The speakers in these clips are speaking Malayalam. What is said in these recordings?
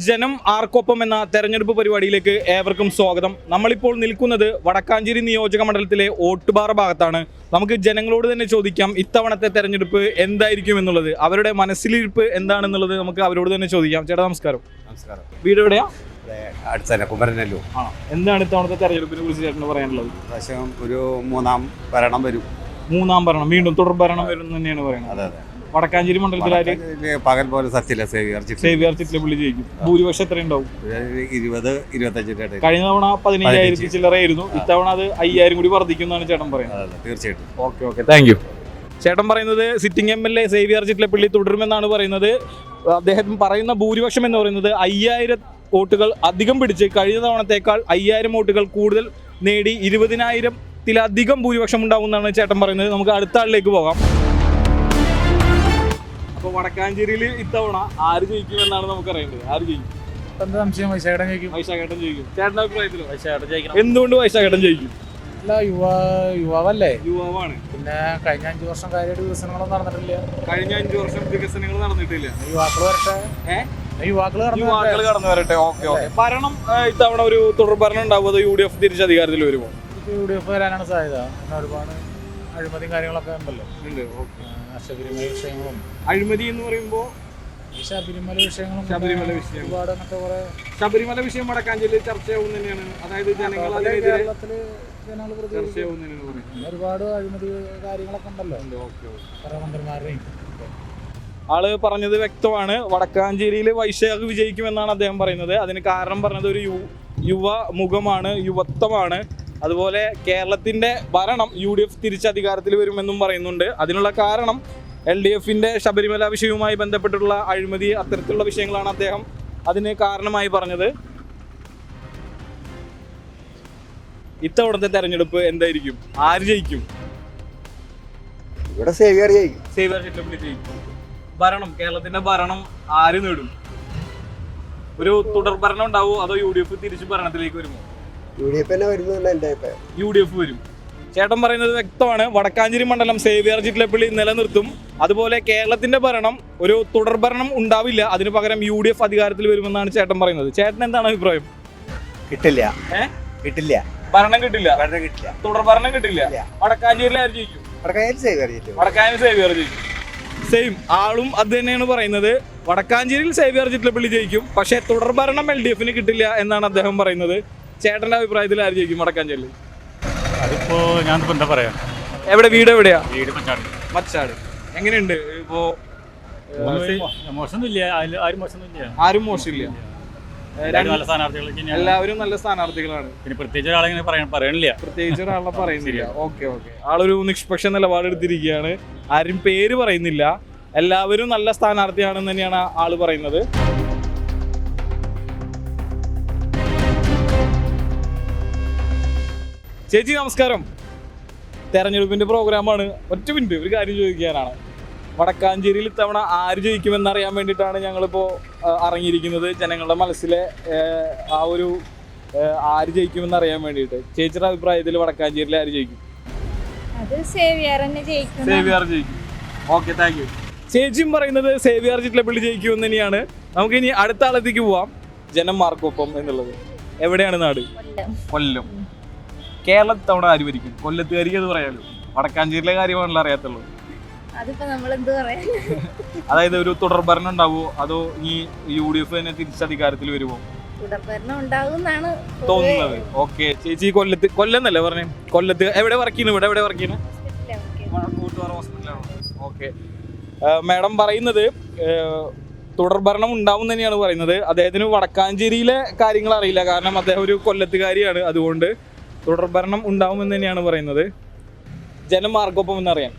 ജനം ആർക്കൊപ്പം എന്ന തെരഞ്ഞെടുപ്പ് പരിപാടിയിലേക്ക് ഏവർക്കും സ്വാഗതം. നമ്മളിപ്പോൾ നിൽക്കുന്നത് വടക്കാഞ്ചേരി നിയോജക മണ്ഡലത്തിലെ ഓട്ടുപാറ ഭാഗത്താണ്. നമുക്ക് ജനങ്ങളോട് തന്നെ ചോദിക്കാം ഇത്തവണത്തെ തെരഞ്ഞെടുപ്പ് എന്തായിരിക്കും എന്നുള്ളത്, അവരുടെ മനസ്സിലിരിപ്പ് എന്താണെന്നുള്ളത് നമുക്ക് അവരോട് തന്നെ ചോദിക്കാം. ചേട്ടാ നമസ്കാരം. നമസ്കാരം. വീട് എവിടെയാ? അടുത്തന്നെ കുമരനല്ലൂർ. എന്താണ് ഇത്തവണത്തെ തെരഞ്ഞെടുപ്പിനെ കുറിച്ച് ചേട്ടന് പറയാനുള്ളത്? പ്രാവശ്യം ഒരു മൂന്നാം ഭരണം വരും. മൂന്നാം ഭരണം, വീണ്ടും തുടർ ഭരണം വരും തന്നെയാണ് പറയുന്നത്. അതെ അതെ. വടക്കാഞ്ചേരി മണ്ഡലത്തിലാര് പകൽ പോലെ സത്യല്ല സേവിയർ ചിറ്റലപ്പള്ളി ജയിക്കും. ഭൂരിപക്ഷം എത്ര ഉണ്ടാവും? 20-25. കഴിഞ്ഞ തവണ 15,000 ചില്ലറയായിരുന്നു. ഇത്തവണ അത് 5,000 കൂടി വർദ്ധിക്കും എന്നാണ് ചേട്ടൻ പറയുന്നത്. തീർച്ചയായിട്ടും. Okay thank you. ചേട്ടൻ പറയുന്നത് സിറ്റിംഗ് MLA സേവിയർ ചിറ്റലപ്പള്ളി തുടരുമെന്നാണ് പറയുന്നത്. അദ്ദേഹം പറയുന്ന ഭൂരിപക്ഷം എന്ന് പറയുന്നത് 5,000 വോട്ടുകൾ അധികം പിടിച്ച് കഴിഞ്ഞ തവണത്തേക്കാൾ 5,000 വോട്ടുകൾ കൂടുതൽ നേടി 20,000-ത്തിലധികം ഭൂരിപക്ഷം ഉണ്ടാകുമെന്നാണ് ചേട്ടൻ പറയുന്നത്. നമുക്ക് അടുത്ത ആളിലേക്ക് പോകാം. അപ്പോൾ വടക്കാഞ്ചേരിയിൽ ഇത്തവണ ആര് ജയിക്കുമെന്നാണ് നമുക്കറിയേണ്ടത്. ആര് ജയിക്കും? വൈശാഖേട്ടൻ ജയിക്കും. ചേട്ടൻ്റെ അഭിപ്രായത്തിലോ? വൈശാഖേട്ടൻ ജയിക്കണം. എന്തുകൊണ്ട് വൈശാഖേട്ടൻ ജയിക്കും? അല്ല, യുവാവല്ലേ? യുവാവാണ്. പിന്നെ കഴിഞ്ഞ 5 വർഷം കാര്യമായിട്ട് വികസനങ്ങളൊന്നും നടന്നിട്ടില്ല. കഴിഞ്ഞ 5 വർഷം വികസനങ്ങൾ നടന്നിട്ടില്ല. യുവാക്കൾ വരട്ടെ. യുവാക്കൾ കടന്നു വരട്ടെ. ഓക്കെ. ഭരണം ഇത്തവണ ഒരു തുടർ ഭരണം ഉണ്ടാവും, അതോ UDF തിരിച്ച് അധികാരത്തിൽ വരുമോ? UDF വരാനാണ് സാധ്യത. ഒരുപാട് അഴിമതിയും കാര്യങ്ങളൊക്കെ ഉണ്ടല്ലോ. ശബരിമല വിഷയങ്ങളും. അഴിമതി എന്ന് പറയുമ്പോൾ ശബരിമല വിഷയങ്ങളും ഒരുപാട് അങ്ങനത്തെ കുറെ ശബരിമല വിഷയം വടക്കാഞ്ചേരിയിൽ ചർച്ചയാവും തന്നെയാണ്. അതായത് കേരളത്തില് ജനങ്ങൾ ചർച്ചയാവും. ഒരുപാട് അഴിമതി കാര്യങ്ങളൊക്കെ ഉണ്ടല്ലോ പല മന്ത്രിമാരുടെയും. ആള് പറഞ്ഞത് വ്യക്തമാണ്. വടക്കാഞ്ചേരിയിൽ വൈശാഖ് വിജയിക്കുമെന്നാണ് അദ്ദേഹം പറയുന്നത്. അതിന് കാരണം പറഞ്ഞത് ഒരു യുവ മുഖമാണ്, യുവത്വമാണ്. അതുപോലെ കേരളത്തിൻ്റെ ഭരണം UDF തിരിച്ച് അധികാരത്തിൽ വരുമെന്നും പറയുന്നുണ്ട്. അതിനുള്ള കാരണം LDFന്റെ ശബരിമല വിഷയവുമായി ബന്ധപ്പെട്ടുള്ള അഴിമതി, അത്തരത്തിലുള്ള വിഷയങ്ങളാണ് അദ്ദേഹം അതിന് കാരണമായി പറഞ്ഞത്. ഇത്തവണത്തെ തെരഞ്ഞെടുപ്പ് എന്തായിരിക്കും? ആര് ജയിക്കും? ഇവിടെ സേവിയർ ചിറ്റലപ്പള്ളി ജയിക്കും. ഭരണം, കേരളത്തിന്റെ ഭരണം ആര് നേടും? ഒരു തുടർ ഭരണം ഉണ്ടാവുമോ, അതോ UDF തിരിച്ച് ഭരണത്തിലേക്ക് വരുമോ? UDF വരും. ചേട്ടൻ പറയുന്നത് വ്യക്തമാണ്. വടക്കാഞ്ചേരി മണ്ഡലം സേവിയർ ചിറ്റലപ്പള്ളി നിലനിർത്തും. അതുപോലെ കേരളത്തിന്റെ ഭരണം ഒരു തുടർ ഭരണം ഉണ്ടാവില്ല, അതിന് പകരം UDF അധികാരത്തിൽ വരുമെന്നാണ് ചേട്ടൻ പറയുന്നത്. ചേട്ടൻ എന്താണ് അഭിപ്രായം? കിട്ടില്ല. ഭരണം കിട്ടില്ല. തുടർ ഭരണം കിട്ടില്ല. വടക്കാഞ്ചേരിയിൽ ആര് ജയിക്കും? വടക്കാഞ്ചേരി സേവിയർ ജയിക്കും. സെയിം ആളും അത് തന്നെയാണ് പറയുന്നത്. വടക്കാഞ്ചേരിയിൽ സേവിയർ ചിറ്റലപ്പള്ളി ജയിക്കും, പക്ഷേ തുടർ ഭരണം LDFന് കിട്ടില്ല എന്നാണ് അദ്ദേഹം പറയുന്നത്. ചേട്ടന്റെ അഭിപ്രായത്തിൽ ആര് ജയിക്കും വടക്കാഞ്ചേരിയിൽ? അതിപ്പോ ഞാൻ എന്താ പറയാ, എവിടെ വീട്? എവിടെയാ വീട്? മച്ചാട്. എങ്ങനെയുണ്ട് ഇപ്പോ? ആരും മോശമില്ല. എല്ലാവരും നല്ല സ്ഥാനാർത്ഥികളാണ്. പിന്നെ പ്രത്യേകിച്ച് ഒരാളെ പറയണില്ല. പ്രത്യേകിച്ച് ഒരാളെ പറയുന്നില്ല. ഓക്കെ. ആളൊരു നിഷ്പക്ഷ നിലപാടെടുത്തിരിക്കുകയാണ്. ആരും പേര് പറയുന്നില്ല. എല്ലാവരും നല്ല സ്ഥാനാർത്ഥിയാണെന്ന് തന്നെയാണ് ആള് പറയുന്നത്. ചേച്ചി നമസ്കാരം. തെരഞ്ഞെടുപ്പിന്റെ പ്രോഗ്രാമാണ്. ഒറ്റ മിനിറ്റ്, ഒരു കാര്യം ചോദിക്കാനാണ്. വടക്കാഞ്ചേരിയിൽ ഇത്തവണ ആര് ജയിക്കുമെന്നറിയാൻ വേണ്ടിയിട്ടാണ് ഞങ്ങളിപ്പോൾ ഇറങ്ങിയിരിക്കുന്നത്. ജനങ്ങളുടെ മനസ്സിലെ ആ ഒരു ആര് ജയിക്കുമെന്ന് അറിയാൻ വേണ്ടിയിട്ട്. ചേച്ചിയുടെ അഭിപ്രായത്തിൽ വടക്കാഞ്ചേരിയിൽ ആര് ജയിക്കും? സേവിയർ ജയിക്കും. Okay thank you. ചേച്ചിയും പറയുന്നത് സേവിയർ ചിറ്റലപ്പള്ളി ജയിക്കുമെന്ന് തന്നെയാണ്. നമുക്ക് ഇനി അടുത്ത ആളത്തേക്ക് പോവാം. ജനം ആർക്കൊപ്പം എന്നുള്ളത്. എവിടെയാണ് നാട്? കൊല്ലം. കേരളം തവണ ആര് ഭരിക്കും? കൊല്ലത്തുകാരിക്ക് അത് പറയാമല്ലോ. വടക്കാഞ്ചേരിയിലെ കാര്യമാണല്ലോ അറിയാത്തുള്ളൂ. അതായത് ഒരു തുടർ ഭരണം ഉണ്ടാവുമോ, അതോ ഈ UDF തന്നെ തിരിച്ചധികാരത്തിൽ വരുമോ തോന്നുന്നത്? ഓക്കെ. ചേച്ചി കൊല്ലന്നല്ലേ പറഞ്ഞേ? കൊല്ലത്ത് എവിടെ വർക്ക് ചെയ്യുന്നു? ഇവിടെ എവിടെ വർക്ക് ചെയ്യുന്നു? ഹോസ്പിറ്റലാണ്. ഓക്കെ. മാഡം പറയുന്നത് തുടർ ഭരണം ഉണ്ടാവും തന്നെയാണ് പറയുന്നത്. അദ്ദേഹത്തിന് വടക്കാഞ്ചേരിയിലെ കാര്യങ്ങൾ അറിയില്ല, കാരണം അദ്ദേഹം ഒരു കൊല്ലത്തുകാരിയാണ്. അതുകൊണ്ട് തുടർ ഭരണം ഉണ്ടാവുമെന്ന് തന്നെയാണ് പറയുന്നത്. ജനം ആർക്കൊപ്പം എന്നറിയാൻ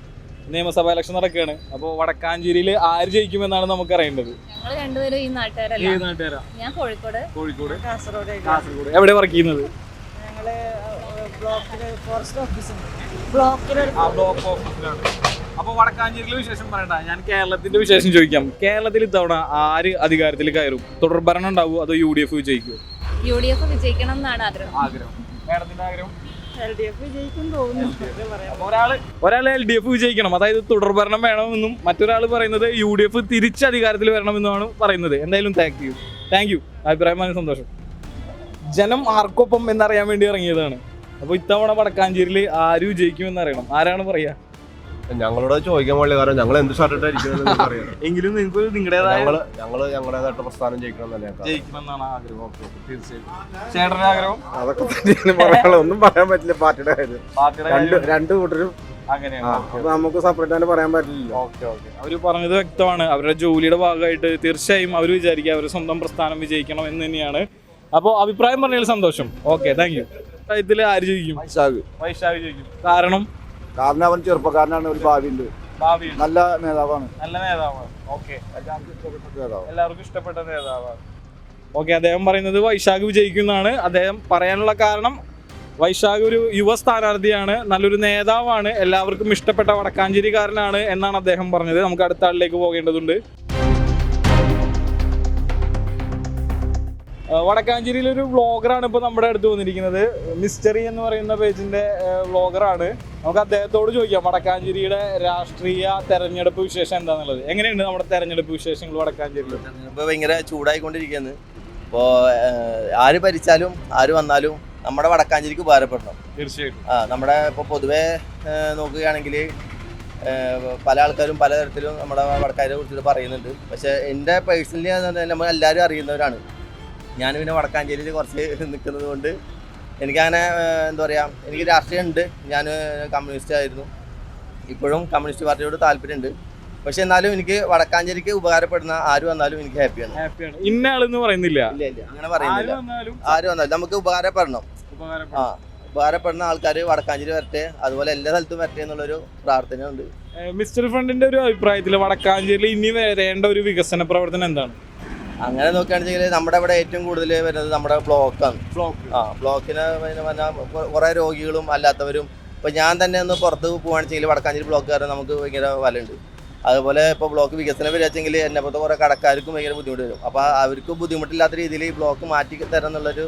നിയമസഭാ ഇലക്ഷൻ നടക്കുകയാണ്. അപ്പോൾ വടക്കാഞ്ചേരിയിൽ ആര് ജയിക്കുമെന്നാണ് നമുക്ക് അറിയേണ്ടത്. കോഴിക്കോട്. കാസർഗോഡ്. എവിടെ വർക്ക് ചെയ്യുന്നത്? ബ്ലോക്ക് ഓഫീസിലാണ്. അപ്പോൾ വടക്കാഞ്ചേരിയിലെ വിശേഷം പറയണ്ട, ഞാൻ കേരളത്തിന്റെ വിശേഷം ചോദിക്കാം. കേരളത്തിൽ ഇത്തവണ ആര് അധികാരത്തിൽ കയറും? തുടർ ഭരണം ഉണ്ടാവുമോ, അതോ UDF വിജയിക്കുമോ? UDF വിജയിക്കണം എന്നാണ് ആഗ്രഹം. മേഡത്തിന്റെ ആഗ്രഹം? LDF വിജയിക്കും തോന്നുന്നു. ഒരാൾ LDF വിജയിക്കണം, അതായത് തുടർഭരണം വേണമെന്നും മറ്റൊരാൾ പറയുന്നത് UDF തിരിച്ച് അധികാരത്തിൽ വരണമെന്നുമാണ് പറയുന്നത്. എന്തായാലും താങ്ക് യു. Thank you. അഭിപ്രായം പറഞ്ഞ സന്തോഷം. ജനം ആർക്കൊപ്പം എന്നറിയാൻ വേണ്ടി ഇറങ്ങിയതാണ്. അപ്പോൾ ഇത്തവണ വടക്കാഞ്ചേരിയിൽ ആര് വിജയിക്കുമെന്ന് അറിയണം. ആരാണ് പറയാ? ഞങ്ങളോട് ചോദിക്കാൻ പാടില്ല, കാരണം ഞങ്ങൾ എന്ത് ഷർട്ട് അറിയാം. എങ്കിലും നിങ്ങൾക്ക് നിങ്ങളുടേതായ ഞങ്ങളുടേതായിട്ട് പ്രസ്ഥാനം ജയിക്കണം ജയിക്കണമെന്നാണ് ആഗ്രഹം. തീർച്ചയായും. ചേട്ടന്റെ ആഗ്രഹം അതൊക്കെ തന്നെയാണ് പറയാനുള്ളത്. ഒന്നും പറയാൻ പറ്റില്ല പാർട്ടിയുടെ കാര്യം. പാർട്ടിയുടെ രണ്ട് കൂട്ടരും അങ്ങനെയാണ്. നമുക്ക് സെപ്പറേറ്റ് ആയിട്ട് പറയാൻ പറ്റില്ല. ഓക്കെ. അവർ പറഞ്ഞത് വ്യക്തമാണ്. അവരുടെ ജോലിയുടെ ഭാഗമായിട്ട് തീർച്ചയായും അവർ വിചാരിക്കുക അവരുടെ സ്വന്തം പ്രസ്ഥാനം വിജയിക്കണം എന്ന് തന്നെയാണ്. അപ്പോൾ അഭിപ്രായം പറഞ്ഞതിൽ സന്തോഷം. Okay, thank you. ഇതിൽ ആര് ജയിക്കും? വൈശാഖ് ജയിക്കും. കാരണം അവൻ ചെറുപ്പക്കാരനാണ്, ഒരു ഭാവിയുണ്ട്, നല്ല നേതാവാണ്. ഓക്കെ, എല്ലാവർക്കും ഇഷ്ടപ്പെട്ട നേതാവാണ്. ഓക്കെ, അദ്ദേഹം പറയുന്നത് വൈശാഖ് വിജയിക്കുന്നതാണ്. അദ്ദേഹം പറയാനുള്ള കാരണം വൈശാഖ് ഒരു യുവ സ്ഥാനാർത്ഥിയാണ്, നല്ലൊരു നേതാവാണ്, എല്ലാവർക്കും ഇഷ്ടപ്പെട്ട വടക്കാഞ്ചേരിക്കാരനാണ് എന്നാണ് അദ്ദേഹം പറഞ്ഞത്. നമുക്ക് അടുത്ത ആളിലേക്ക് പോകേണ്ടതുണ്ട്. വടക്കാഞ്ചേരിയിലൊരു വ്ളോഗറാണ് ഇപ്പോൾ നമ്മുടെ അടുത്ത് വന്നിരിക്കുന്നത്. മിസ്റ്ററി എന്ന് പറയുന്ന പേജിൻ്റെ വ്ളോഗറാണ്. നമുക്ക് അദ്ദേഹത്തോട് ചോദിക്കാം വടക്കാഞ്ചേരിയുടെ രാഷ്ട്രീയ തെരഞ്ഞെടുപ്പ് വിശേഷം എന്താണെന്നുള്ളത്. എങ്ങനെയുണ്ട് നമ്മുടെ തെരഞ്ഞെടുപ്പ് വിശേഷങ്ങൾ വടക്കാഞ്ചേരിയിൽ? ഇപ്പോൾ ഭയങ്കര ചൂടായിക്കൊണ്ടിരിക്കുകയാണ്. ഇപ്പോൾ ആര് ഭരിച്ചാലും ആര് വന്നാലും നമ്മുടെ വടക്കാഞ്ചേരിക്ക് ഉപകാരപ്പെടണം. തീർച്ചയായിട്ടും. നമ്മുടെ ഇപ്പോൾ പൊതുവെ നോക്കുകയാണെങ്കിൽ പല ആൾക്കാരും പലതരത്തിലും നമ്മുടെ വടക്കാഞ്ചേരിയെ കുറിച്ചിട്ട് പറയുന്നുണ്ട്. പക്ഷേ എൻ്റെ പേഴ്സണലി നമ്മൾ എല്ലാവരും അറിയുന്നവരാണ്. ഞാൻ പിന്നെ വടക്കാഞ്ചേരിയിൽ കുറച്ച് നിൽക്കുന്നത് കൊണ്ട് എനിക്കങ്ങനെ എന്താ പറയുക, എനിക്ക് രാഷ്ട്രീയം ഉണ്ട്. ഞാൻ കമ്മ്യൂണിസ്റ്റ് ആയിരുന്നു, ഇപ്പോഴും കമ്മ്യൂണിസ്റ്റ് പാർട്ടിയോട് താല്പര്യമുണ്ട്. പക്ഷെ എന്നാലും എനിക്ക് വടക്കാഞ്ചേരിക്ക് ഉപകാരപ്പെടുന്ന ആര് വന്നാലും എനിക്ക് ഹാപ്പിയാണ്. ഇന്ന ആളെന്ന് പറയുന്നില്ല, ഇല്ല അങ്ങനെ പറയുന്നില്ല. ആര് വന്നാലും നമുക്ക് ഉപകാരപ്പെടണം. ഉപകാരപ്പെടുന്ന ആൾക്കാർ വടക്കാഞ്ചേരി വരട്ടെ, അതുപോലെ എല്ലാ സ്ഥലത്തും വരട്ടെ എന്നുള്ളൊരു പ്രാർത്ഥനയുണ്ട്. മിസ്റ്റർ ഫ്രണ്ടിന്റെ ഒരു അഭിപ്രായത്തിൽ വടക്കാഞ്ചേരിയിൽ ഇനി വരേണ്ട ഒരു വികസന പ്രവർത്തനം എന്താണ്? അങ്ങനെ നോക്കുകയാണെന്നുവെച്ചാൽ നമ്മുടെ ഇവിടെ ഏറ്റവും കൂടുതൽ വരുന്നത് നമ്മുടെ ബ്ലോക്കാണ്. ബ്ലോക്കിന് പറഞ്ഞാൽ കുറേ രോഗികളും അല്ലാത്തവരും. ഇപ്പോൾ ഞാൻ തന്നെ ഒന്ന് പുറത്ത് പോകുകയാണെന്നുവെച്ചെങ്കിൽ വടക്കാഞ്ചേരി ബ്ലോക്കുകാരൻ നമുക്ക് ഭയങ്കര വിലയുണ്ട്. അതുപോലെ ഇപ്പോൾ ബ്ലോക്ക് വികസനം വരികയെങ്കിൽ എന്നെ പോലത്തെ കുറേ കടക്കാർക്കും ഭയങ്കര ബുദ്ധിമുട്ട് വരും. അപ്പോൾ അവർക്ക് ബുദ്ധിമുട്ടില്ലാത്ത രീതിയിൽ ഈ ബ്ലോക്ക് മാറ്റി തരാം എന്നുള്ളൊരു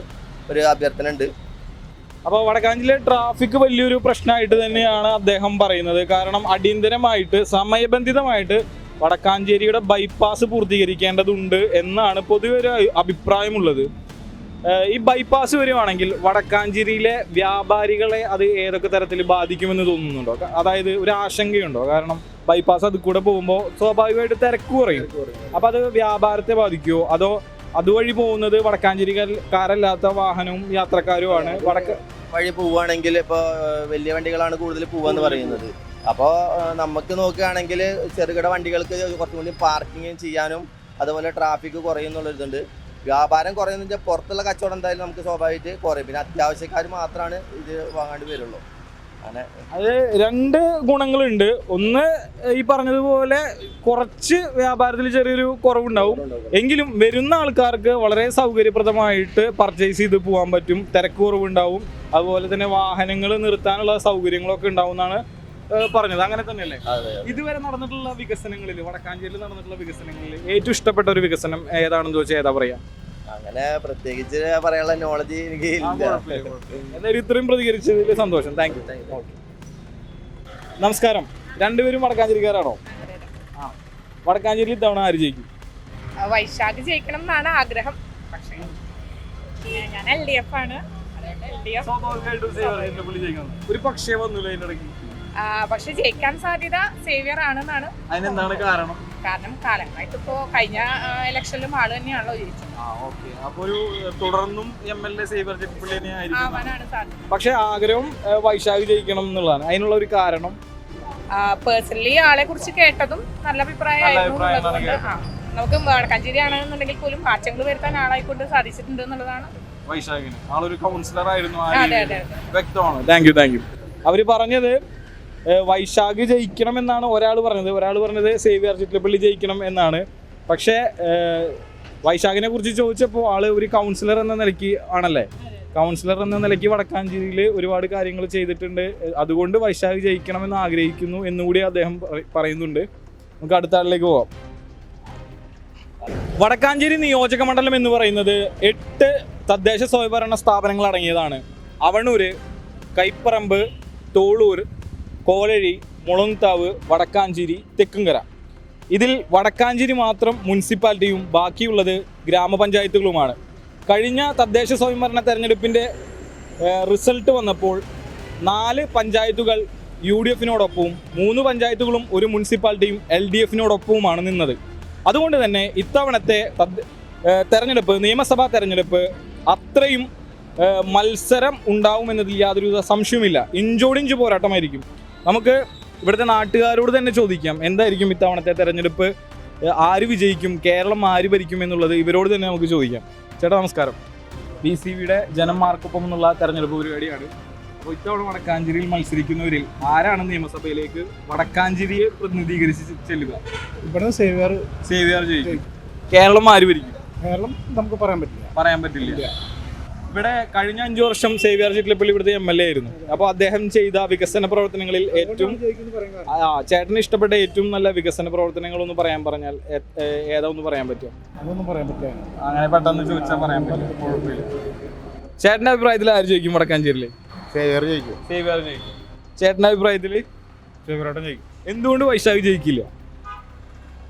അഭ്യർത്ഥന ഉണ്ട്. അപ്പോൾ വടക്കാഞ്ചേരിയിലെ ട്രാഫിക് വലിയൊരു പ്രശ്നമായിട്ട് തന്നെയാണ് അദ്ദേഹം പറയുന്നത്. കാരണം അടിയന്തരമായിട്ട് സമയബന്ധിതമായിട്ട് വടക്കാഞ്ചേരിയുടെ ബൈപ്പാസ് പൂർത്തീകരിക്കേണ്ടതുണ്ട് എന്നാണ് പൊതുവെ ഒരു അഭിപ്രായമുള്ളത്. ഈ ബൈപ്പാസ് വരുവാണെങ്കിൽ വടക്കാഞ്ചേരിയിലെ വ്യാപാരികളെ അത് ഏതൊക്കെ തരത്തിൽ ബാധിക്കുമെന്ന് തോന്നുന്നുണ്ടോ? അതായത് ഒരു ആശങ്കയുണ്ടോ? കാരണം ബൈപ്പാസ് അത് കൂടെ പോകുമ്പോൾ സ്വാഭാവികമായിട്ട് തിരക്ക് കുറയും. അപ്പോൾ അത് വ്യാപാരത്തെ ബാധിക്കുമോ? അതോ അതുവഴി പോകുന്നത് വടക്കാഞ്ചേരിക്കാരല്ലാത്ത വാഹനവും യാത്രക്കാരുമാണ് വഴി പോവുകയാണെങ്കിൽ ഇപ്പോൾ വലിയ വണ്ടികളാണ് കൂടുതൽ പോവാന്ന് പറയുന്നത്. അപ്പോൾ നമുക്ക് നോക്കുകയാണെങ്കിൽ ചെറുകിട വണ്ടികൾക്ക് കുറച്ചും കൂടി പാർക്കിങ് ചെയ്യാനും അതുപോലെ ട്രാഫിക് കുറയുന്നുള്ളൊരിതുണ്ട്. വ്യാപാരം കുറയുന്ന വെച്ചാൽ പുറത്തുള്ള കച്ചവടം എന്തായാലും നമുക്ക് സ്വാഭാവികമായിട്ട് കുറയും. പിന്നെ അത്യാവശ്യക്കാർ മാത്രമാണ് ഇത് വാങ്ങാണ്ട് വരുള്ളൂ. അങ്ങനെ അത് രണ്ട് ഗുണങ്ങളുണ്ട്. ഒന്ന്, ഈ പറഞ്ഞതുപോലെ കുറച്ച് വ്യാപാരത്തിൽ ചെറിയൊരു കുറവുണ്ടാവും, എങ്കിലും വരുന്ന ആൾക്കാർക്ക് വളരെ സൗകര്യപ്രദമായിട്ട് പർച്ചേസ് ചെയ്ത് പോകാൻ പറ്റും. തിരക്ക് കുറവുണ്ടാവും, അതുപോലെ തന്നെ വാഹനങ്ങൾ നിർത്താനുള്ള സൗകര്യങ്ങളൊക്കെ ഉണ്ടാവും എന്നാണ് പറഞ്ഞത്. അങ്ങനെ തന്നെയല്ലേ ഇതുവരെ നടന്നിട്ടുള്ള വികസനങ്ങളിൽ, വടക്കാഞ്ചേരിയിൽ നടന്നിട്ടുള്ള വികസനങ്ങളിൽ ഏറ്റവും ഇഷ്ടപ്പെട്ട ഒരു വികസനം ഏതാണെന്ന് ചോദിച്ചാൽ ഏതാ പറയാ? അങ്ങനെ പ്രത്യേകിച്ച് പറയാനുള്ള നോളജ് എനിക്ക് എന്തായാലും ഇത്രയും പ്രതികരിച്ചതിൽ സന്തോഷം. Thank you. നമസ്കാരം. രണ്ടുപേരും വടക്കാഞ്ചേരിക്കാരാണോ? വടക്കാഞ്ചേരിയിൽ ഇത്തവണ ആര് ജയിക്കും? വൈശാഖ് ജയിക്കണം എന്നാണ് ആഗ്രഹം. പക്ഷേ ഞാൻ LDF ആണ്. ഒരു പക്ഷേ വന്നില്ല അതിന്റെ ഇടയ്ക്ക്. പക്ഷെ ജയിക്കാൻ സാധ്യത സേവിയർ ആണെന്നാണ്. അതിനെന്താണ് കാരണം? കാരണം കാലങ്ങളായിട്ട് ഇപ്പോ കഴിഞ്ഞ ഇലക്ഷനിലും ആള് തന്നെയാണല്ലോ ജയിച്ചത്. അപ്പൊ ഒരു തുടർന്നും MLA സേവിയർ ചെട്ടിപ്പള്ളി ആവാനാണ് സാധ്യത. പക്ഷെ ആഗ്രഹം വൈശാഖ് ജയിക്കണം എന്നുള്ളതാണ്. അതിനുള്ള ഒരു കാരണം പേഴ്സണലി ആളെ കുറിച്ച് കേട്ടതും നല്ല അഭിപ്രായമായിരുന്നു. നമുക്ക് വടക്കാഞ്ചേരി ആണെന്നുണ്ടെങ്കിൽ പോലും മാറ്റങ്ങൾ വരുത്താൻ ആളായിക്കൊണ്ട് സാധിച്ചിട്ടുണ്ട് എന്നുള്ളതാണ്. വൈശാഖിന് ആളൊരു കൗൺസിലർ ആയിരുന്നു, വ്യക്തമാണ്. Thank you. അവര് പറഞ്ഞത് വൈശാഖ് ജയിക്കണം എന്നാണ് ഒരാൾ പറഞ്ഞത് സേവിയർ ചിറ്റലപ്പള്ളി ജയിക്കണം എന്നാണ്. പക്ഷേ വൈശാഖിനെ കുറിച്ച് ചോദിച്ചപ്പോൾ ആള് ഒരു കൗൺസിലർ എന്ന നിലയ്ക്ക് ആണല്ലേ, കൗൺസിലർ എന്ന നിലയ്ക്ക് വടക്കാഞ്ചേരിയിൽ ഒരുപാട് കാര്യങ്ങൾ ചെയ്തിട്ടുണ്ട്. അതുകൊണ്ട് വൈശാഖ് ജയിക്കണമെന്ന് ആഗ്രഹിക്കുന്നു എന്നുകൂടി അദ്ദേഹം പറയുന്നുണ്ട്. നമുക്ക് അടുത്ത ആളിലേക്ക് പോവാം. വടക്കാഞ്ചേരി നിയോജക മണ്ഡലം എന്ന് പറയുന്നത് 8 തദ്ദേശ സ്വയംഭരണ സ്ഥാപനങ്ങൾ അടങ്ങിയതാണ്. അവണൂര്, കൈപ്പറമ്പ്, തോളൂർ, കോലഴി, മുളങ്താവ്, വടക്കാഞ്ചേരി, തെക്കുംകര. ഇതിൽ വടക്കാഞ്ചേരി മാത്രം മുനിസിപ്പാലിറ്റിയും ബാക്കിയുള്ളത് ഗ്രാമപഞ്ചായത്തുകളുമാണ്. കഴിഞ്ഞ തദ്ദേശ സ്വയംഭരണ തെരഞ്ഞെടുപ്പിൻ്റെ റിസൾട്ട് വന്നപ്പോൾ 4 പഞ്ചായത്തുകൾ UDF-നോടൊപ്പവും 3 പഞ്ചായത്തുകളും ഒരു മുനിസിപ്പാലിറ്റിയും LDF-നോടൊപ്പവുമാണ് നിന്നത്. അതുകൊണ്ട് തന്നെ ഇത്തവണത്തെ തെരഞ്ഞെടുപ്പ്, നിയമസഭാ തെരഞ്ഞെടുപ്പ് അത്രയും മത്സരം ഉണ്ടാവുമെന്നതിൽ യാതൊരു സംശയവുമില്ല. ഇഞ്ചോടിഞ്ച് പോരാട്ടമായിരിക്കും. നമുക്ക് ഇവിടുത്തെ നാട്ടുകാരോട് തന്നെ ചോദിക്കാം, എന്തായിരിക്കും ഇത്തവണത്തെ തെരഞ്ഞെടുപ്പ്, ആര് വിജയിക്കും, കേരളം ആര് ഭരിക്കും എന്നുള്ളത് ഇവരോട് തന്നെ നമുക്ക് ചോദിക്കാം. ചേട്ടാ നമസ്കാരം. BCVയുടെ ജനന്മാർക്കൊപ്പം എന്നുള്ള തെരഞ്ഞെടുപ്പ് പരിപാടിയാണ്. അപ്പോൾ ഇത്തവണ വടക്കാഞ്ചേരിയിൽ മത്സരിക്കുന്നവരിൽ ആരാണ് നിയമസഭയിലേക്ക് വടക്കാഞ്ചേരിയെ പ്രതിനിധീകരിച്ച് ചെല്ലുക? ഇവിടെ സേവിയർ ജയിക്കും. കേരളം ആര് ഭരിക്കും? കേരളം നമുക്ക് പറയാൻ പറ്റില്ല. ഇവിടെ കഴിഞ്ഞ 5 വർഷം സേവ്യർ ചിറ്റലപ്പള്ളി ഇവിടുത്തെ MLA ആയിരുന്നു. അപ്പോൾ അദ്ദേഹം ചെയ്ത വികസന പ്രവർത്തനങ്ങളിൽ ഏറ്റവും ചേട്ടന് ഇഷ്ടപ്പെട്ട ഏറ്റവും നല്ല വികസന പ്രവർത്തനങ്ങളൊന്ന് പറയാൻ പറഞ്ഞാൽ ഏതാ ഒന്ന് പറയാൻ പറ്റുമോ? അതൊന്നും പറയാൻ പറ്റില്ല. അങ്ങനെ പെട്ടെന്ന് ചോദിച്ചാൽ പറയാൻ പറ്റില്ല, കുഴപ്പമില്ല. ചേട്ടൻ്റെ അഭിപ്രായത്തിൽ ആര് ജയിക്കും വടക്കാഞ്ചേരിയിൽ? സേവിയർ ജയിക്കും. ചേട്ടൻ്റെ അഭിപ്രായത്തിൽ സേവ്യറാട്ടം ജയിക്കും. എന്തുകൊണ്ട് വൈശാഖ് ജയിക്കില്ല?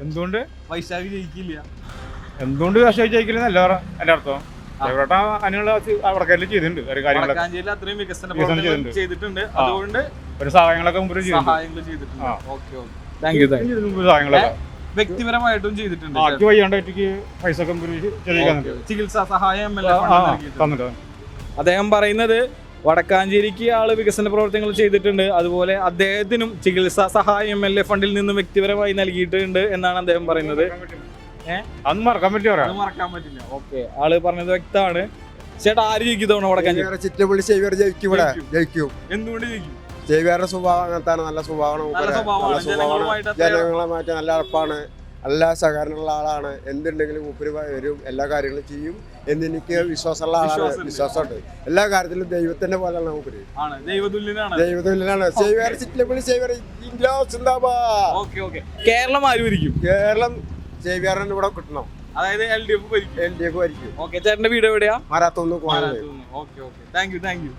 എന്തുകൊണ്ട് വൈശാഖ് ജയിക്കില്ല? ജയിക്കില്ലെന്നല്ല എൻ്റെ അർത്ഥം. സേവ്യറാട്ടം അതിനുള്ള വടക്കാരിൽ ചെയ്തിട്ടുണ്ട് വടക്കാഞ്ചേരിയിൽ അത്രയും വികസന പ്രവർത്തനങ്ങൾ ചെയ്തിട്ടുണ്ട്. അതുകൊണ്ട് ഒരു സഹായങ്ങളൊക്കെ മുമ്പ് സഹായങ്ങൾ ചെയ്തിട്ടുണ്ട്. ഓക്കെ. Thank you. സഹായങ്ങളൊക്കെ വ്യക്തിപരമായിട്ടും ചെയ്തിട്ടുണ്ട്. ബാക്കി വയ്യാണ്ടായിട്ട് പൈസ ഒക്കെ ചികിത്സാ സഹായം തന്നിട്ട് അദ്ദേഹം പറയുന്നത് വടക്കാഞ്ചേരിക്ക് ആള് വികസന പ്രവർത്തനങ്ങൾ ചെയ്തിട്ടുണ്ട്. അതുപോലെ അദ്ദേഹത്തിനും ചികിത്സാ സഹായം MLA ഫണ്ടിൽ നിന്നും വ്യക്തിപരമായി നൽകിയിട്ടുണ്ട് എന്നാണ് അദ്ദേഹം പറയുന്നത്. അതൊന്നും മറക്കാൻ പറ്റില്ല. ഓക്കെ, ആള് പറഞ്ഞത് വ്യക്തമാണ്. ചേട്ടാ ആര് ജയിക്കും തവണ വടക്കാഞ്ചേരി? ചിറ്റലപ്പള്ളി സേവിയർ ജയിക്കും. ഇവിടെ ജയിക്കും. എന്തുകൊണ്ട് ജയിക്കും? സേവിയറുടെ സ്വഭാവം അങ്ങനത്താണ്. നല്ല സ്വഭാവമാണ്. ജനങ്ങളുമായിട്ട് നല്ല ഉറപ്പാണ്. എല്ലാ സഹകരണമുള്ള ആളാണ്. എന്തുണ്ടെങ്കിലും മൂപ്പര് വരും, എല്ലാ കാര്യങ്ങളും ചെയ്യും എന്നെനിക്ക് വിശ്വാസമുള്ള ആളാണ്. വിശ്വാസമുണ്ട്. എല്ലാ കാര്യത്തിലും ദൈവത്തിന്റെ പോലെയാണ് മൂപ്പര്. ദൈവതുല്യനാണ്. സേവിയർ ചിറ്റലപ്പള്ളി സേവിയർ കേരളം ആര് ഭരിക്കും? കേരളം സേവിയറിന് ഇവിടെ കിട്ടണം. അതായത് LDF ഭരിക്കും. ഓക്കെ. ചേട്ടന്റെ വീട് എവിടെയാ? മാരാത്തോന്ന്. Thank you.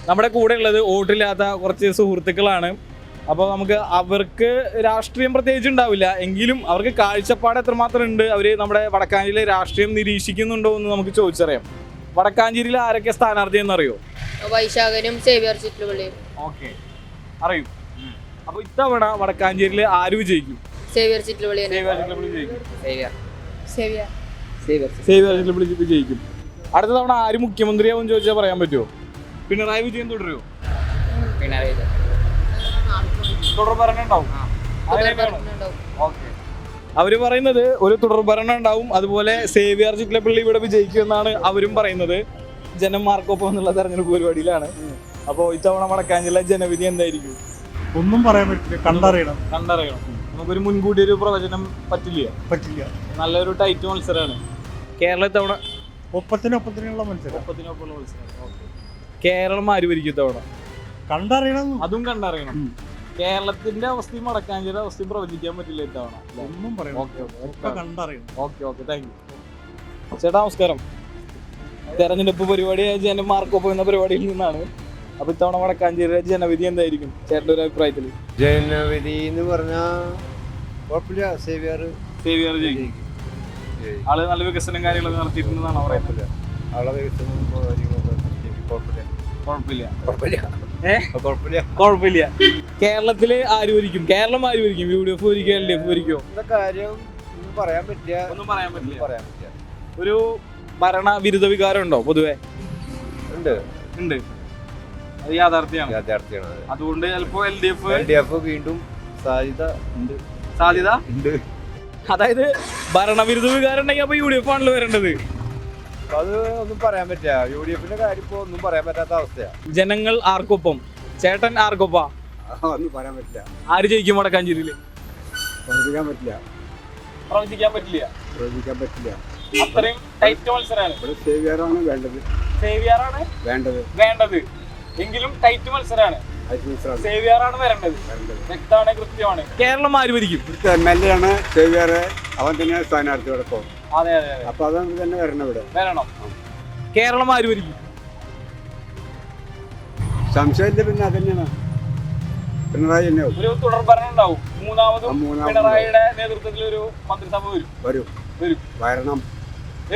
നമ്മുടെ കൂടെ ഉള്ളത് വോട്ടില്ലാത്ത കുറച്ച് സുഹൃത്തുക്കളാണ്. അപ്പോൾ നമുക്ക് അവർക്ക് രാഷ്ട്രീയം പ്രത്യേകിച്ച് ഉണ്ടാവില്ല, എങ്കിലും അവർക്ക് കാഴ്ചപ്പാട് എത്രമാത്രം ഉണ്ട്, അവർ നമ്മുടെ വടക്കാഞ്ചേരിയിലെ രാഷ്ട്രീയം നിരീക്ഷിക്കുന്നുണ്ടോ എന്ന് നമുക്ക് ചോദിച്ചറിയാം. വടക്കാഞ്ചേരിയിൽ ആരൊക്കെ സ്ഥാനാർത്ഥി എന്നറിയോ? വൈശാഖനും സേവ്യർ ചിറ്റലപ്പള്ളിയും. ഓക്കെ, അറിയും. അപ്പോൾ ഇത്തവണ വടക്കാഞ്ചേരിയിൽ ആര് വിജയിക്കും? സേവ്യർ ചിറ്റലപ്പള്ളി വിജയിക്കും. അടുത്ത തവണ ആര് മുഖ്യമന്ത്രിയാവും ചോദിച്ചാൽ പറയാൻ പറ്റുമോ? പിണറായി വിജയൻ തുടരുമോ? തുടർഭരണം ഉണ്ടാവും. അവര് പറയുന്നത് ഒരു തുടർഭരണം ഉണ്ടാവും. അതുപോലെ സേവ്യർ ചിറ്റലപ്പള്ളി ഇവിടെ വിജയിക്കും എന്നാണ് അവരും പറയുന്നത്. ജനന്മാർക്കൊപ്പം എന്നുള്ള തെരഞ്ഞെടുപ്പ് പരിപാടിയിലാണ്. അപ്പോൾ ഇത്തവണ വടക്കാഞ്ചേരിയിലെ ജനവിധി എന്തായിരിക്കും? ഒന്നും പറയാൻ പറ്റില്ല. കണ്ടറിയണം. നമുക്കൊരു മുൻകൂട്ടി ഒരു പ്രവചനം പറ്റില്ല. നല്ലൊരു ടൈറ്റ് മത്സരമാണ്. കേരളത്തവണ ഒപ്പത്തിനൊപ്പത്തിനുള്ള മത്സരം. കേരളം ആര് ഭരിക്കും ഇത്തവണ? കണ്ടറിയണം. അതും കണ്ടറിയണം. കേരളത്തിന്റെ അവസ്ഥയും വടക്കാഞ്ചേരിയുടെ അവസ്ഥയും പ്രവചിക്കാൻ പറ്റില്ല ഇത്തവണ. ഒന്നും പറയണം. കണ്ടറിയണം. ഓക്കെ. Thank you. ചേട്ടാ നമസ്കാരം. തെരഞ്ഞെടുപ്പ് പരിപാടിയായ ജനന്മാർക്കൊപ്പം എന്ന പരിപാടിയിൽ നിന്നാണ്. അപ്പൊ ഇത്തവണ വടക്കാഞ്ചേരിയുടെ ജനവിധി എന്തായിരിക്കും ചേട്ടൻ്റെ ഒരു അഭിപ്രായത്തിൽ? ജനവിധി എന്ന് പറഞ്ഞാൽ കുഴപ്പമില്ല. സേവിയർ ജയിക്കും. ആള് നല്ല വികസനം കാര്യങ്ങളൊക്കെ നടത്തിയിട്ടുണ്ടെന്നാണ് പറയുന്നത്. കുഴപ്പമില്ല. കേരളത്തില് ആര് ഭരിക്കും? കേരളം ആര് ഭരിക്കും? UDF ഭരിക്കും? LDF ഭരിക്കോ? കാര്യം ഒന്നും പറയാൻ പറ്റില്ല. ഒരു ഭരണ വിരുദ്ധ വികാരം ഉണ്ടോ പൊതുവെ? ഉണ്ട്. അത് യാഥാർത്ഥ്യമാണ്. അതുകൊണ്ട് ചിലപ്പോ LDF വീണ്ടും സാധ്യത ഉണ്ട്. അതായത് ഭരണവിരുദ്ധ വികാരം ഉണ്ടെങ്കിൽ അപ്പൊ UDF ആണല്ലോ വരേണ്ടത്. അത് ഒന്നും പറയാൻ പറ്റില്ല. UDFന്റെ കാര്യം ഇപ്പൊ ഒന്നും പറയാൻ പറ്റാത്ത അവസ്ഥയാ. ജനങ്ങൾ ആർക്കൊപ്പം? ചേട്ടൻ ആർക്കൊപ്പാ? ഒന്നും പറയാൻ പറ്റില്ല. ആര് ജയിക്കും വടക്കാഞ്ചേരിയില്? പ്രവചിക്കാൻ പറ്റില്ല. അത്രയും ടൈറ്റ് മത്സരമാണ്. സേവിയറാണ് വേണ്ടത്. എങ്കിലും ടൈറ്റ് മത്സരമാണ്. സേവിയറാണ് വരേണ്ടത്. വ്യക്തമാണ്, കൃത്യമാണ്. കേരളം ആര് ഭരിക്കും? MLA ആണ് സേവിയർ. അവൻ തന്നെയാണ് സ്ഥാനാർത്ഥി ഇവിടെ പോകും. അതെ. അപ്പൊ അത് തന്നെ വരണം. കേരളം ആര് ഭരിക്കും? സംശയമില്ല. പിന്നെ അത് തന്നെയാണ്. പിണറായി തന്നെ ആവും. ഒരു തുടർഭരണം ഉണ്ടാവും. മൂന്നാമതും മൂന്നാമതും പിണറായിയുടെ നേതൃത്വത്തിൽ ഒരു മന്ത്രിസഭ വരും. വരണം.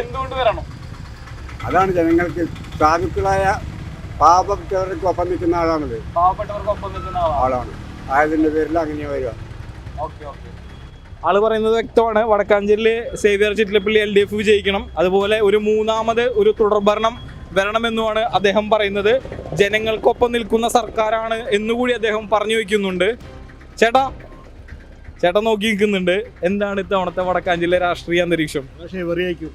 എന്തുകൊണ്ട് വരണം? അതാണ് ജനങ്ങൾക്ക് സാധുക്കളായ പാവപ്പെട്ടവർക്ക് ഒപ്പം നിൽക്കുന്ന ആളാണത്. പാവപ്പെട്ടവർക്കൊപ്പം നിൽക്കുന്ന ആളാണ്. ആയതിന്റെ പേരിൽ അങ്ങനെ വരിക. ആള് പറയുന്നത് വ്യക്തമാണ്. വടക്കാഞ്ചേരിയില് സേവ്യർ ചിറ്റിലപ്പള്ളി LDF വിജയിക്കണം, അതുപോലെ ഒരു മൂന്നാമത് ഒരു തുടർഭരണം വരണമെന്നുമാണ് അദ്ദേഹം പറയുന്നത്. ജനങ്ങൾക്കൊപ്പം നിൽക്കുന്ന സർക്കാരാണ് എന്നുകൂടി അദ്ദേഹം പറഞ്ഞു വയ്ക്കുന്നുണ്ട്. ചേട്ടാ നോക്കി നിൽക്കുന്നുണ്ട്. എന്താണ് ഇത്തവണത്തെ വടക്കാഞ്ചേരിയിലെ രാഷ്ട്രീയ അന്തരീക്ഷം?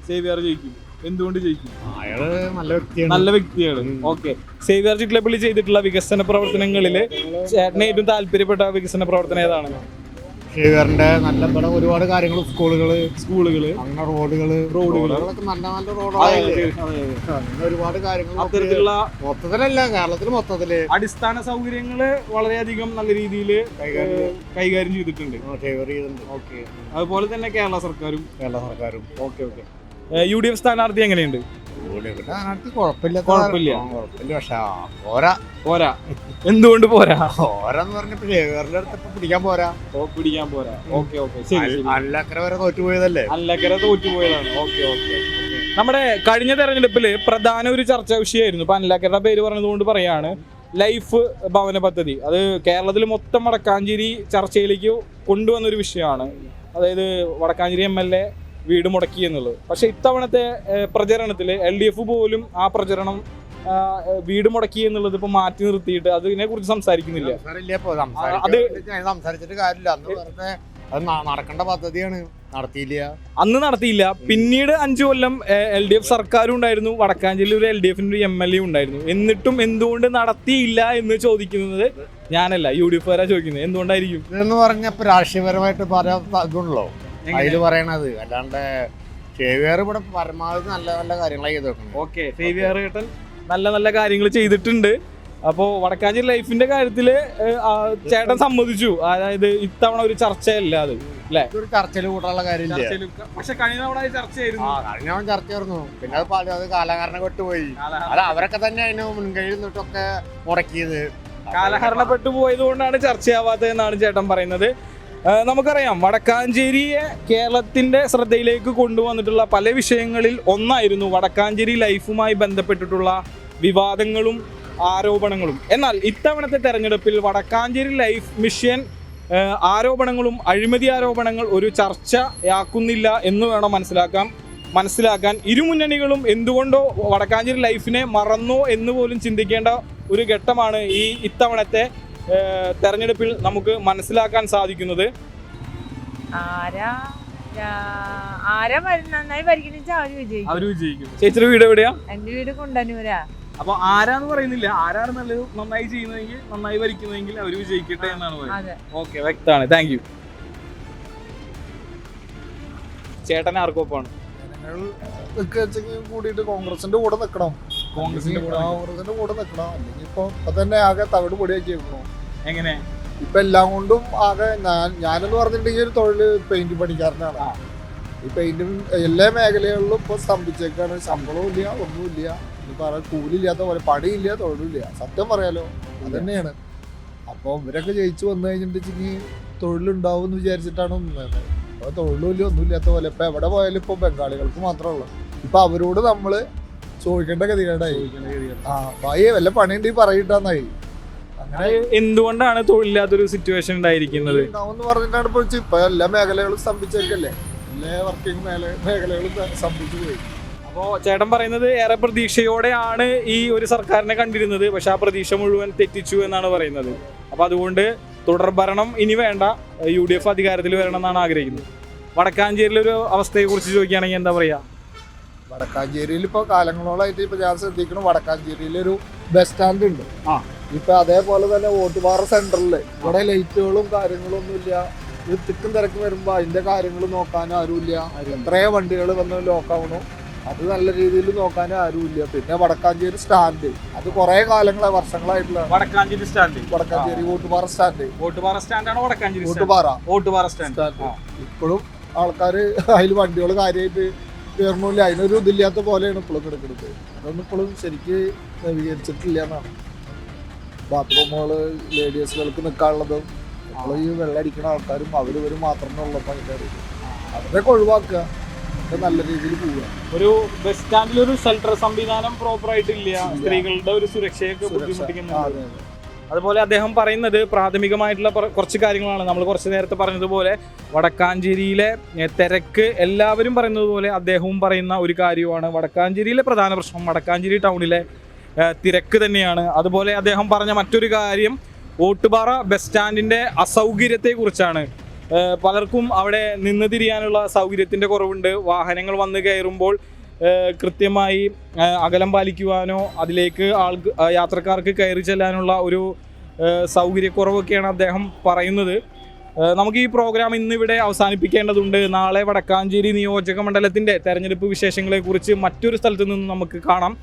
സേവ്യർ ജയിക്കും. എന്തുകൊണ്ട് ജയിക്കും? അയാള് നല്ല വ്യക്തിയാണ്. ഓക്കെ. സേവ്യർ ചിറ്റിലപ്പള്ളി ചെയ്തിട്ടുള്ള വികസന പ്രവർത്തനങ്ങളിൽ ചേട്ടന് ഏറ്റവും താല്പര്യപ്പെട്ട വികസന പ്രവർത്തനം ഏതാണ്? ഷേവ്യറിന്റെ നല്ല ഇവിടെ ഒരുപാട് കാര്യങ്ങൾ, സ്കൂളുകള് അങ്ങനെ റോഡുകളൊക്കെ നല്ല റോഡുകളാണ്. ഒരുപാട് കാര്യങ്ങൾ അത്തരത്തിലുള്ള മൊത്തത്തിലല്ല, കേരളത്തിൽ മൊത്തത്തില് അടിസ്ഥാന സൗകര്യങ്ങള് വളരെയധികം നല്ല രീതിയിൽ കൈകാര്യം ചെയ്തിട്ടുണ്ട്. ഓക്കെ. അതുപോലെ തന്നെ കേരള സർക്കാരും. ഓക്കെ. UDF സ്ഥാനാർത്ഥി എങ്ങനെയുണ്ട്? കുഴപ്പമില്ല. പക്ഷെ പോരാ. എന്തുകൊണ്ട് പോരാ? പോരാന്ന് പറഞ്ഞപ്പോ ഷേവ്യറിന്റെ അടുത്ത് പിടിക്കാൻ പോരാ. ഓക്കെ. ശരി. അല്ലക്കര വരെ തോറ്റുപോയതല്ലേ? അല്ലക്കര തോറ്റുപോയതാണ്. ഓക്കെ. നമ്മുടെ കഴിഞ്ഞ തെരഞ്ഞെടുപ്പില് പ്രധാന ഒരു ചർച്ചാ വിഷയമായിരുന്നു. ഇപ്പൊ അല്ലക്കരയുടെ പേര് പറഞ്ഞതുകൊണ്ട് പറയാണ്, ലൈഫ് ഭവന പദ്ധതി. അത് കേരളത്തിൽ മൊത്തം വടക്കാഞ്ചേരി ചർച്ചയിലേക്ക് കൊണ്ടുവന്നൊരു വിഷയമാണ്. അതായത് വടക്കാഞ്ചേരി MLA വീട് മുടക്കി എന്നുള്ളത്. പക്ഷെ ഇത്തവണത്തെ പ്രചരണത്തിൽ LDF പോലും ആ പ്രചരണം വീട് മുടക്കി എന്നുള്ളത് ഇപ്പൊ മാറ്റി നിർത്തിയിട്ട് അതിനെ കുറിച്ച് സംസാരിക്കുന്നില്ല. സംസാരിച്ചിട്ട് കാര്യമില്ല. അത് നടക്കേണ്ട പദ്ധതിയാണ്, അന്ന് നടത്തിയില്ല. പിന്നീട് 5 കൊല്ലം LDF സർക്കാരും ഉണ്ടായിരുന്നു, വടക്കാഞ്ചേരിയിൽ ഒരു LDF-ന്റെ ഒരു MLA ഉണ്ടായിരുന്നു. എന്നിട്ടും എന്തുകൊണ്ട് നടത്തിയില്ല എന്ന് ചോദിക്കുന്നത് ഞാനല്ല, UDF-കാരാ ചോദിക്കുന്നത്. എന്തുകൊണ്ടായിരിക്കും ഇതെന്ന് പറഞ്ഞപ്പോ രാഷ്ട്രീയപരമായിട്ട് പറയാൻ ഇതുണ്ടല്ലോ അതില് പറയണത്. അല്ലാണ്ട് ഷേവ്യർ ഇവിടെ പരമാവധി നല്ല നല്ല കാര്യങ്ങളാണ് ചെയ്ത് വെക്കുന്നത്. ഓക്കെ. സേവ്യർ ഏട്ടൻ നല്ല കാര്യങ്ങൾ ചെയ്തിട്ടുണ്ട്. അപ്പോൾ വടക്കാഞ്ചേരി ലൈഫിന്റെ കാര്യത്തിൽ ചേട്ടൻ സമ്മതിച്ചു. അതായത് ഇത്തവണ ഒരു ചർച്ചയല്ല അത്, അല്ലേ? ഒരു ചർച്ചയിൽ കൂട്ടാനുള്ള കാര്യമില്ല. പക്ഷെ കഴിഞ്ഞ തവണ ചർച്ചയായിരുന്നു. കഴിഞ്ഞ തവണ ചർച്ചയായിരുന്നു. പിന്നെ അത് കാലഹരണപ്പെട്ടു പോയി. അല്ല, അവരൊക്കെ തന്നെ അതിന് മുൻകൈ നിന്നിട്ടൊക്കെ മുടക്കിയത്. കാലഹരണപ്പെട്ടു പോയത് കൊണ്ടാണ് ചർച്ചയാവാത്തത് എന്നാണ് ചേട്ടൻ പറയുന്നത്. നമുക്കറിയാം, വടക്കാഞ്ചേരിയെ കേരളത്തിന്റെ ശ്രദ്ധയിലേക്ക് കൊണ്ടുവന്നിട്ടുള്ള പല വിഷയങ്ങളിൽ ഒന്നായിരുന്നു വടക്കാഞ്ചേരി ലൈഫുമായി ബന്ധപ്പെട്ടിട്ടുള്ള വിവാദങ്ങളും ആരോപണങ്ങളും. എന്നാൽ ഇത്തവണത്തെ തെരഞ്ഞെടുപ്പിൽ വടക്കാഞ്ചേരി ലൈഫ് മിഷൻ ആരോപണങ്ങളും അഴിമതി ആരോപണങ്ങൾ ഒരു ചർച്ചയാക്കുന്നില്ല എന്ന് വേണം മനസ്സിലാക്കാൻ. ഇരുമുന്നണികളും എന്തുകൊണ്ടോ വടക്കാഞ്ചേരി ലൈഫിനെ മറന്നോ എന്ന് പോലും ചിന്തിക്കേണ്ട ഒരു ഘട്ടമാണ് ഈ ഇത്തവണത്തെ തെരഞ്ഞെടുപ്പിൽ നമുക്ക് മനസ്സിലാക്കാൻ സാധിക്കുന്നത്. നന്നായി വിജയിക്കും. ചേച്ചിയുടെ വീട് എവിടെയാ? എന്റെ വീട് കുണ്ടന്നൂരാ. അപ്പൊ ആരാന്ന് പറയുന്നില്ല, ആരാണ് നല്ലത്, നന്നായി ചെയ്യുന്നതെങ്കിൽ, നന്നായി ഭരിക്കുന്നതെങ്കിൽ അവര് വിജയിക്കട്ടെ എന്നാണ് പറയുന്നത്. ഓക്കെ, വ്യക്തമാണ്. Thank you. ചേട്ടനെ ആർക്കൊപ്പാണ്? കൂടിയിട്ട് കോൺഗ്രസിന്റെ കൂടെ നിൽക്കണം. കോൺഗ്രസിന്റെ കൂടെ നിൽക്കണം. അല്ലെങ്കിൽ ഇപ്പൊ തന്നെ ആകെ തവിട് പൊടിയാക്കി വെക്കണോ? എങ്ങനെ? ഇപ്പൊ എല്ലാം കൊണ്ടും ആകെ ഞാനെന്ന് പറഞ്ഞിട്ടുണ്ടെങ്കിൽ ഒരു തൊഴില് പെയിന്റ് പണിക്കാരനാണ്. ഈ പെയിന്റും എല്ലാ മേഖലകളിലും ഇപ്പൊ സ്തംഭിച്ചേക്കാണ്. ശമ്പളവും ഇല്ല, ഒന്നുമില്ല. കൂലില്ലാത്ത പോലെ, പണിയില്ല, തൊഴിലില്ല. സത്യം പറയാലോ, അത് തന്നെയാണ്. അപ്പൊ ഇവരൊക്കെ ജയിച്ചു വന്നു കഴിഞ്ഞിട്ടുണ്ടെങ്കിൽ തൊഴിലുണ്ടാവും എന്ന് വിചാരിച്ചിട്ടാണ് നിന്നത്. അപ്പൊ തൊഴിലും ഇല്ല, ഒന്നും ഇല്ലാത്ത പോലെ. ഇപ്പൊ എവിടെ പോയാലും ഇപ്പൊ ബംഗാളികൾക്ക് മാത്രമേ ഉള്ളൂ. ഇപ്പൊ അവരോട് നമ്മള് ചോദിക്കേണ്ട ഗതികേടായി. വല്ല പണിയുണ്ടെങ്കിൽ പറയിട്ടാന്നായി. അങ്ങനെ എന്തുകൊണ്ടാണ് തൊഴിലില്ലാത്തൊരു സിറ്റുവേഷൻ ഉണ്ടായിരിക്കുന്നത് എന്ന് പറഞ്ഞിട്ടാണ് ഇപ്പൊ എല്ലാ മേഖലകളും സ്തംഭിച്ചേക്കല്ലേ. എല്ലാ വർക്കിംഗ് മേഖലകളും സ്തംഭിച്ചു പോയി. അപ്പോൾ ചേട്ടൻ പറയുന്നത് ഏറെ പ്രതീക്ഷയോടെയാണ് ഈ ഒരു സർക്കാരിനെ കണ്ടിരുന്നത്. പക്ഷെ ആ പ്രതീക്ഷ മുഴുവൻ തെറ്റിച്ചു എന്നാണ് പറയുന്നത്. അപ്പോൾ അതുകൊണ്ട് തുടർഭരണം ഇനി വേണ്ട, UDF അധികാരത്തിൽ വരണം എന്നാണ് ആഗ്രഹിക്കുന്നത്. വടക്കാഞ്ചേരിയിലൊരു അവസ്ഥയെക്കുറിച്ച് ചോദിക്കുകയാണെങ്കിൽ എന്താ പറയുക? വടക്കാഞ്ചേരിയിൽ ഇപ്പോൾ കാലങ്ങളോളായിട്ട് ഇപ്പോൾ ഞാൻ ശ്രദ്ധിക്കണം, വടക്കാഞ്ചേരിയിലൊരു ബസ് സ്റ്റാൻഡ് ഉണ്ട്. ഇപ്പൊ അതേപോലെ തന്നെ ഓട്ടുപാറ സെന്ററിൽ ഇവിടെ ലൈറ്റുകളും കാര്യങ്ങളും ഒന്നുമില്ല. ഇത് തിക്കും തിരക്ക് വരുമ്പോൾ അതിന്റെ കാര്യങ്ങൾ നോക്കാൻ ആരുമില്ല. എത്രയോ വണ്ടികൾ വന്ന് ലോക്കാവണു, അത് നല്ല രീതിയിൽ നോക്കാൻ ആരുമില്ല. പിന്നെ വടക്കാഞ്ചേരി സ്റ്റാൻഡ്, അത് കുറെ കാലങ്ങളായി, വർഷങ്ങളായിട്ടുള്ള വടക്കാഞ്ചേരി ഓട്ടുപാറ സ്റ്റാൻഡാണ്. ഓട്ടുപാറ സ്റ്റാൻഡ് ഇപ്പോഴും ആൾക്കാർ അതിൽ വണ്ടികൾ കാര്യമായിട്ട് കയറണില്ല. അതിനൊരു ഇതില്ലാത്ത പോലെയാണ് ഇപ്പോഴും കിടക്കുന്നത്. അതൊന്നും ഇപ്പോഴും ശരിക്ക് നവീകരിച്ചിട്ടില്ല എന്നാണ്. ബാത്റൂമുകൾ ലേഡീസുകൾക്ക് നിൽക്കാനുള്ളതും നമ്മൾ ഈ വെള്ളം അടിക്കുന്ന ആൾക്കാരും അവരും മാത്രമേ ഉള്ളപ്പോൾ അതിൻ്റെ അറിയില്ല അതൊക്കെ ഒഴിവാക്കുക നല്ല രീതിയിൽ പോവുക. ഒരു ബസ് സ്റ്റാൻഡിൽ ഒരു ഷെൽട്ടർ സംവിധാനം പ്രോപ്പർ ആയിട്ടില്ല, സ്ത്രീകളുടെ ഒരു സുരക്ഷയൊക്കെ ബുദ്ധിമുട്ടിക്കുന്നുണ്ട്. അതുപോലെ അദ്ദേഹം പറയുന്നത് പ്രാഥമികമായിട്ടുള്ള കുറച്ച് കാര്യങ്ങളാണ്. നമ്മൾ കുറച്ച് നേരത്തെ പറഞ്ഞതുപോലെ വടക്കാഞ്ചേരിയിലെ തിരക്ക് എല്ലാവരും പറയുന്നത് പോലെ അദ്ദേഹവും പറയുന്ന ഒരു കാര്യമാണ്. വടക്കാഞ്ചേരിയിലെ പ്രധാന പ്രശ്നം വടക്കാഞ്ചേരി ടൗണിലെ തിരക്ക് തന്നെയാണ്. അതുപോലെ അദ്ദേഹം പറഞ്ഞ മറ്റൊരു കാര്യം ഓട്ടുപാറ ബസ് സ്റ്റാൻഡിൻ്റെ അസൗകര്യത്തെക്കുറിച്ചാണ്. പലർക്കും അവിടെ നിന്ന് തിരിയാനുള്ള സൗകര്യത്തിൻ്റെ കുറവുണ്ട്. വാഹനങ്ങൾ വന്ന് കയറുമ്പോൾ കൃത്യമായി അകലം പാലിക്കുവാനോ അതിലേക്ക് യാത്രക്കാർക്ക് കയറി ചെല്ലാനുള്ള ഒരു സൗകര്യക്കുറവൊക്കെയാണ് അദ്ദേഹം പറയുന്നത്. നമുക്ക് ഈ പ്രോഗ്രാം ഇന്നിവിടെ അവസാനിപ്പിക്കേണ്ടതുണ്ട്. നാളെ വടക്കാഞ്ചേരി നിയോജക മണ്ഡലത്തിൻ്റെ തെരഞ്ഞെടുപ്പ് വിശേഷങ്ങളെക്കുറിച്ച് മറ്റൊരു സ്ഥലത്ത് നിന്ന് നമുക്ക് കാണാം.